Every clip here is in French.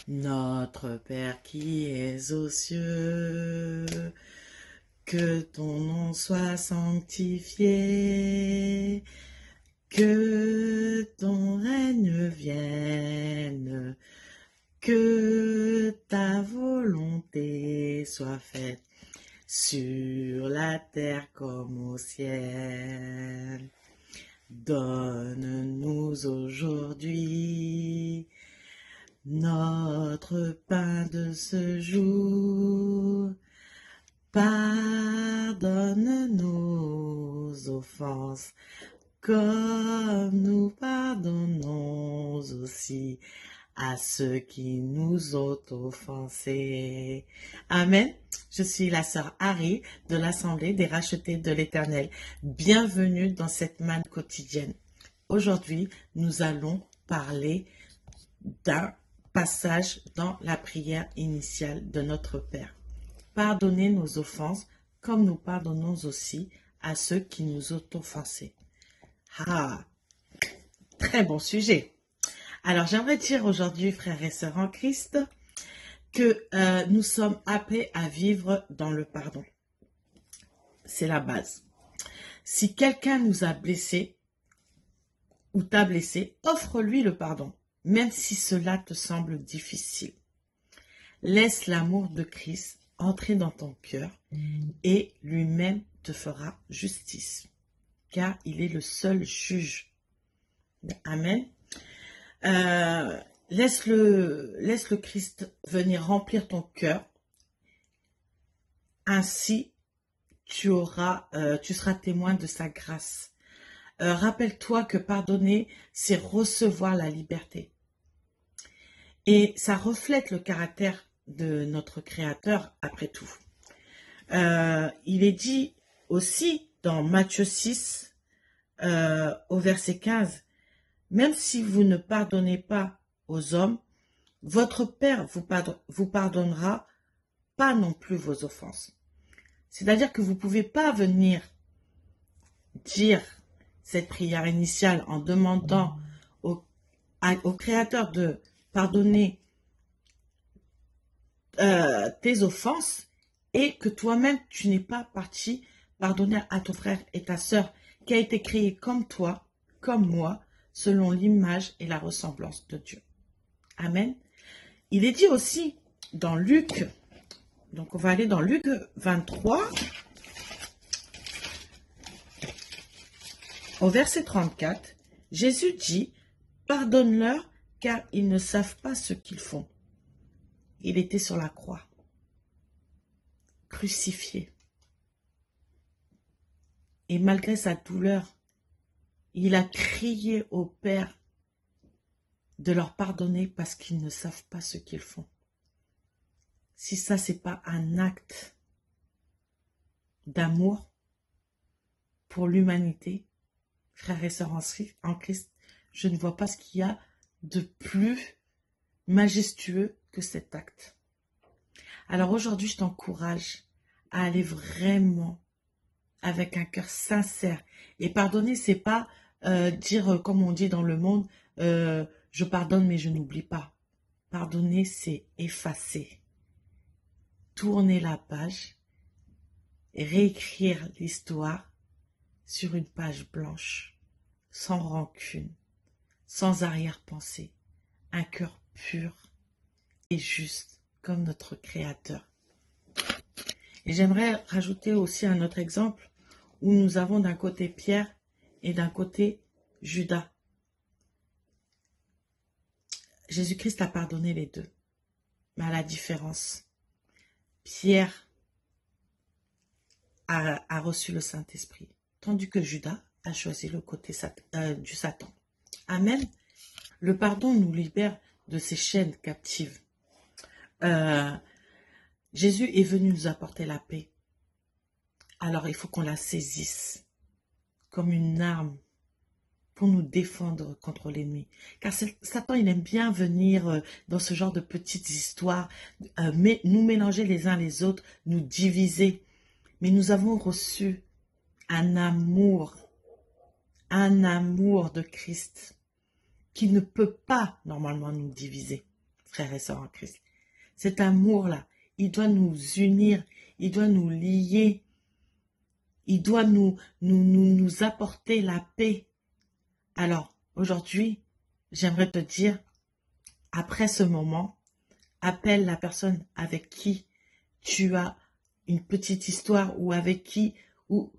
Notre Père qui es aux cieux, que ton nom soit sanctifié, que ton règne vienne, que ta volonté soit faite sur la terre comme au ciel. Donne-nous aujourd'hui notre pain de ce jour. Pardonne nos offenses, comme nous pardonnons aussi à ceux qui nous ont offensés. Amen. Je suis la sœur Harry de l'Assemblée des rachetés de l'Éternel. Bienvenue dans cette manne quotidienne. Aujourd'hui, nous allons parler d'un passage dans la prière initiale de notre Père. Pardonnez nos offenses comme nous pardonnons aussi à ceux qui nous ont offensés. Ah, très bon sujet. Alors j'aimerais dire aujourd'hui, frères et sœurs en Christ, que nous sommes appelés à vivre dans le pardon. C'est la base. Si quelqu'un nous a blessés ou t'a blessé, offre-lui le pardon, même si cela te semble difficile. Laisse l'amour de Christ entrer dans ton cœur et lui-même te fera justice, car il est le seul juge. Amen. Laisse le Christ venir remplir ton cœur. Ainsi, tu seras témoin de sa grâce. Rappelle-toi que pardonner, c'est recevoir la liberté. Et ça reflète le caractère de notre Créateur, après tout. Il est dit aussi dans Matthieu 6, au verset 15, « Même si vous ne pardonnez pas aux hommes, votre Père vous pardonnera pas non plus vos offenses. » C'est-à-dire que vous ne pouvez pas venir dire cette prière initiale en demandant au Créateur de pardonner tes offenses et que toi-même, tu n'es pas parti pardonner à ton frère et ta sœur qui a été créé comme toi, comme moi, selon l'image et la ressemblance de Dieu. Amen. Il est dit aussi dans Luc, donc on va aller dans Luc 23, au verset 34, Jésus dit, « Pardonne-leur, car ils ne savent pas ce qu'ils font. » Il était sur la croix, crucifié. Et malgré sa douleur, il a crié au Père de leur pardonner parce qu'ils ne savent pas ce qu'ils font. Si ça, c'est pas un acte d'amour pour l'humanité, frères et sœurs en Christ, je ne vois pas ce qu'il y a de plus majestueux que cet acte. Alors aujourd'hui, je t'encourage à aller vraiment avec un cœur sincère. Et pardonner, c'est pas dire, comme on dit dans le monde, je pardonne mais je n'oublie pas. Pardonner, c'est effacer. Tourner la page et réécrire l'histoire sur une page blanche, sans rancune, sans arrière-pensée, un cœur pur et juste comme notre Créateur. Et j'aimerais rajouter aussi un autre exemple où nous avons d'un côté Pierre et d'un côté Judas. Jésus-Christ a pardonné les deux. Mais à la différence, Pierre a reçu le Saint-Esprit, tandis que Judas a choisi le côté du Satan. Amen. Le pardon nous libère de ces chaînes captives. Jésus est venu nous apporter la paix. Alors il faut qu'on la saisisse comme une arme pour nous défendre contre l'ennemi. Car Satan, il aime bien venir dans ce genre de petites histoires, nous mélanger les uns les autres, nous diviser. Mais nous avons reçu un amour de Christ qui ne peut pas normalement nous diviser. frères et sœurs en Christ. Cet amour-là, il doit nous unir, il doit nous lier, il doit nous apporter la paix. Alors, aujourd'hui, j'aimerais te dire, après ce moment, appelle la personne avec qui tu as une petite histoire ou avec qui, ou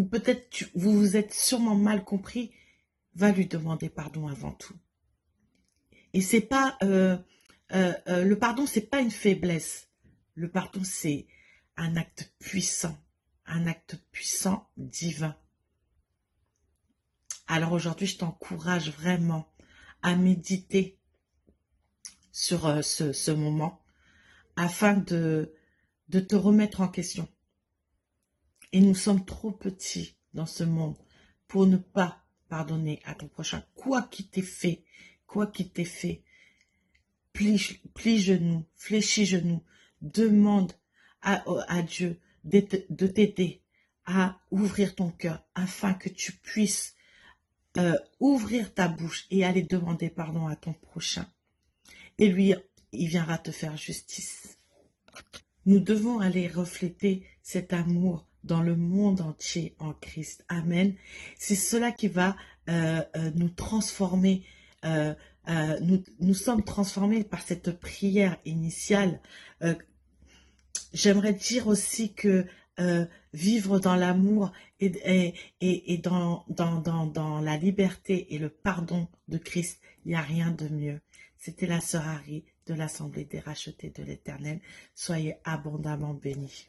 peut-être vous vous êtes sûrement mal compris, va lui demander pardon avant tout. Et c'est pas le pardon, c'est pas une faiblesse. Le pardon, c'est un acte puissant divin. Alors aujourd'hui, je t'encourage vraiment à méditer sur ce moment afin de te remettre en question. Et nous sommes trop petits dans ce monde pour ne pas pardonner à ton prochain. Quoi qu'il t'ait fait, plie genoux, fléchis genoux, demande à Dieu de t'aider à ouvrir ton cœur afin que tu puisses ouvrir ta bouche et aller demander pardon à ton prochain. Et lui, il viendra te faire justice. Nous devons aller refléter cet amour dans le monde entier en Christ. Amen. C'est cela qui va nous transformer. Nous sommes transformés par cette prière initiale. J'aimerais dire aussi que vivre dans l'amour et dans la liberté et le pardon de Christ, il n'y a rien de mieux. C'était la sœur Harry de l'Assemblée des rachetés de l'Éternel. Soyez abondamment bénis.